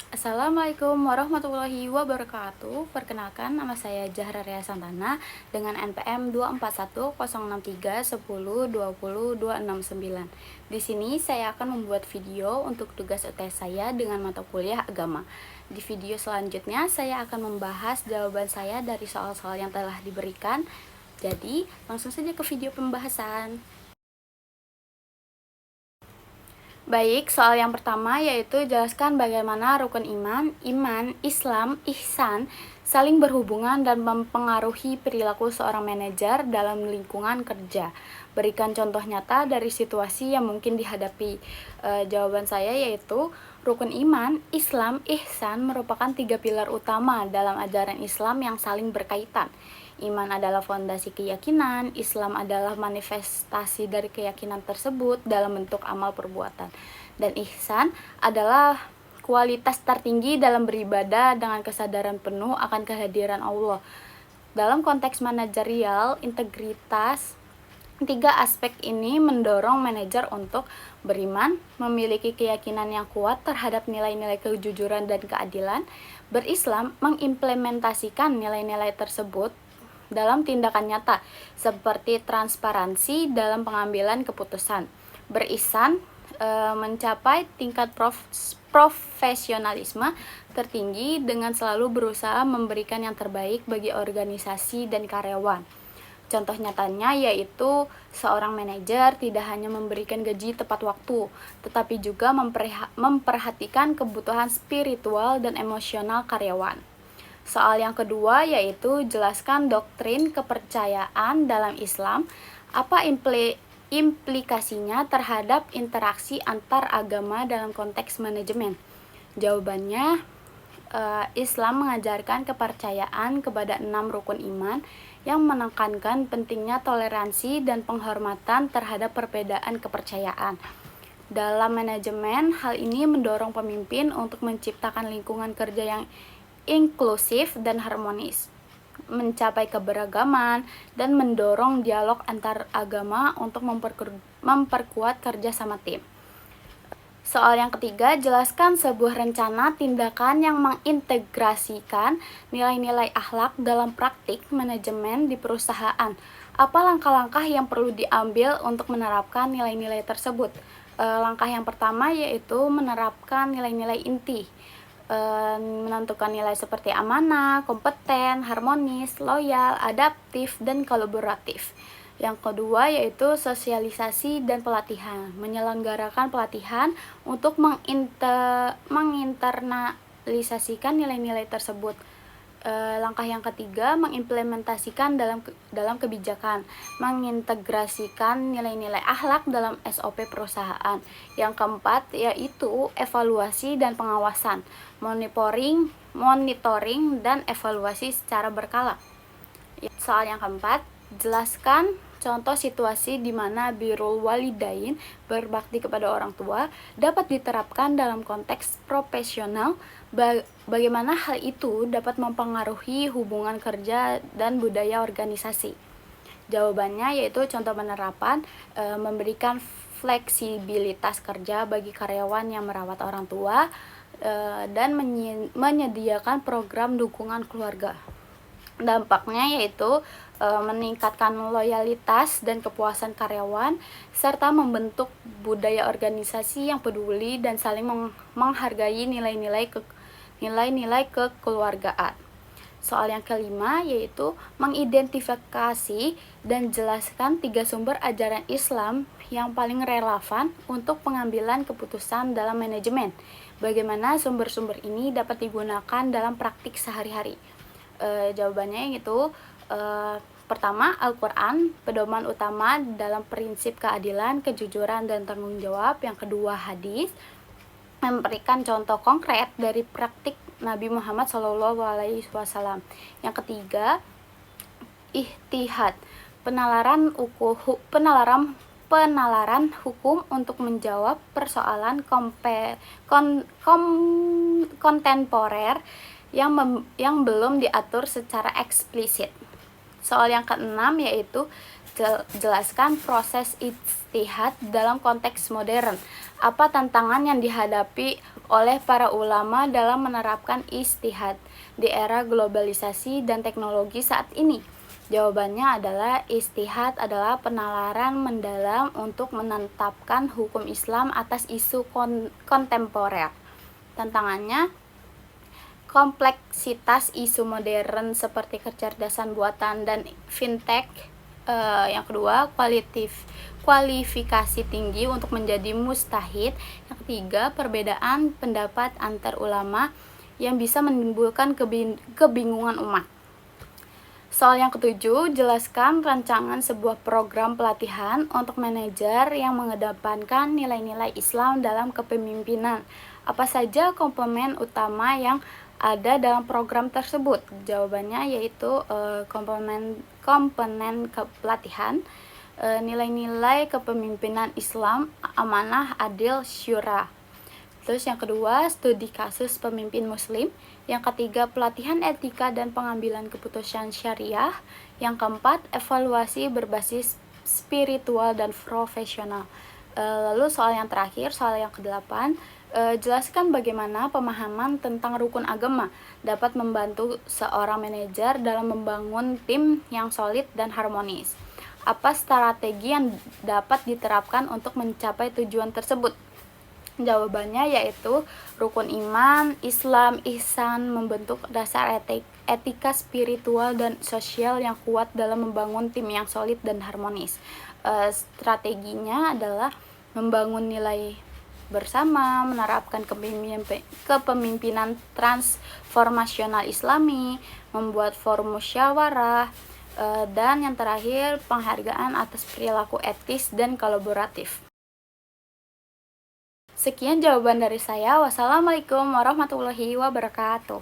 Assalamualaikum warahmatullahi wabarakatuh. Perkenalkan, nama saya Zahra Rea Santana dengan NPM 2410631020269. Di sini saya akan membuat video untuk tugas UTS saya dengan mata kuliah agama. Di video selanjutnya saya akan membahas jawaban saya dari soal-soal yang telah diberikan. Jadi, langsung saja ke video pembahasan. Baik, soal yang pertama yaitu jelaskan bagaimana rukun iman, Islam, ihsan saling berhubungan dan mempengaruhi perilaku seorang manajer dalam lingkungan kerja. Berikan contoh nyata dari situasi yang mungkin dihadapi. Jawaban saya yaitu rukun iman, Islam, ihsan merupakan 3 pilar utama dalam ajaran Islam yang saling berkaitan. Iman adalah fondasi keyakinan, Islam adalah manifestasi dari keyakinan tersebut dalam bentuk amal perbuatan, dan ihsan adalah kualitas tertinggi dalam beribadah dengan kesadaran penuh akan kehadiran Allah. Dalam konteks manajerial, integritas, tiga aspek ini mendorong manajer untuk beriman, memiliki keyakinan yang kuat terhadap nilai-nilai kejujuran dan keadilan, berislam, mengimplementasikan nilai-nilai tersebut dalam tindakan nyata, seperti transparansi dalam pengambilan keputusan, berihsan, mencapai tingkat profesionalisme tertinggi dengan selalu berusaha memberikan yang terbaik bagi organisasi dan karyawan. Contoh nyatanya yaitu seorang manajer tidak hanya memberikan gaji tepat waktu, tetapi juga memperhatikan kebutuhan spiritual dan emosional karyawan. Soal yang kedua yaitu jelaskan doktrin kepercayaan dalam Islam, apa implikasinya terhadap interaksi antar agama dalam konteks manajemen. Jawabannya, Islam mengajarkan kepercayaan kepada 6 rukun iman yang menekankan pentingnya toleransi dan penghormatan terhadap perbedaan kepercayaan. Dalam manajemen, hal ini mendorong pemimpin untuk menciptakan lingkungan kerja yang inklusif dan harmonis, mencapai keberagaman, dan mendorong dialog antar agama untuk memperkuat kerjasama tim. Soal yang ketiga, jelaskan sebuah rencana tindakan yang mengintegrasikan nilai-nilai akhlak dalam praktik manajemen di perusahaan. Apa langkah-langkah yang perlu diambil untuk menerapkan nilai-nilai tersebut? Langkah yang pertama yaitu menerapkan nilai-nilai inti. Menentukan nilai seperti amanah, kompeten, harmonis, loyal, adaptif, dan kolaboratif. Yang kedua yaitu sosialisasi dan pelatihan, menyelenggarakan pelatihan untuk menginternalisasikan nilai-nilai tersebut. Langkah yang ketiga, mengimplementasikan dalam kebijakan, mengintegrasikan nilai-nilai akhlak dalam SOP perusahaan. Yang keempat yaitu evaluasi dan pengawasan, monitoring dan evaluasi secara berkala. Soal yang keempat, jelaskan contoh situasi di mana birrul walidain, berbakti kepada orang tua, dapat diterapkan dalam konteks profesional. Bagaimana hal itu dapat mempengaruhi hubungan kerja dan budaya organisasi? Jawabannya yaitu contoh penerapan, memberikan fleksibilitas kerja bagi karyawan yang merawat orang tua, dan menyediakan program dukungan keluarga. Dampaknya yaitu meningkatkan loyalitas dan kepuasan karyawan, serta membentuk budaya organisasi yang peduli dan saling menghargai nilai-nilai kekeluargaan. Soal yang kelima yaitu mengidentifikasi dan jelaskan 3 sumber ajaran Islam yang paling relevan untuk pengambilan keputusan dalam manajemen. Bagaimana sumber-sumber ini dapat digunakan dalam praktik sehari-hari? Jawabannya yaitu pertama, Al-Quran, pedoman utama dalam prinsip keadilan, kejujuran, dan tanggung jawab. Yang kedua, hadis, memberikan contoh konkret dari praktik Nabi Muhammad SAW. Yang ketiga, ijtihad, penalaran hukum untuk menjawab persoalan kontemporer yang belum diatur secara eksplisit. Soal yang keenam yaitu jelaskan proses ijtihad dalam konteks modern. Apa tantangan yang dihadapi oleh para ulama dalam menerapkan ijtihad di era globalisasi dan teknologi saat ini? Jawabannya adalah ijtihad adalah penalaran mendalam untuk menetapkan hukum Islam atas isu kontemporer. Tantangannya, kompleksitas isu modern seperti kecerdasan buatan dan fintech. Yang kedua, kualifikasi tinggi untuk menjadi mustahid. Yang ketiga, perbedaan pendapat antar ulama yang bisa menimbulkan kebingungan umat. Soal yang ketujuh, jelaskan rancangan sebuah program pelatihan untuk manajer yang mengedepankan nilai-nilai Islam dalam kepemimpinan. Apa saja komponen utama yang ada dalam program tersebut? Jawabannya yaitu komponen pelatihan, nilai-nilai kepemimpinan Islam, amanah, adil, syura. Terus yang kedua, studi kasus pemimpin muslim. Yang ketiga, pelatihan etika dan pengambilan keputusan syariah. Yang keempat, evaluasi berbasis spiritual dan profesional. Lalu soal yang terakhir, soal yang ke-8, jelaskan bagaimana pemahaman tentang rukun agama dapat membantu seorang manajer dalam membangun tim yang solid dan harmonis. Apa strategi yang dapat diterapkan untuk mencapai tujuan tersebut? Jawabannya yaitu rukun iman, Islam, ihsan membentuk dasar etika spiritual dan sosial yang kuat dalam membangun tim yang solid dan harmonis. Strateginya adalah membangun nilai bersama, menerapkan kepemimpinan transformasional Islami, membuat forum musyawarah, dan yang terakhir penghargaan atas perilaku etis dan kolaboratif. Sekian jawaban dari saya. Wassalamualaikum warahmatullahi wabarakatuh.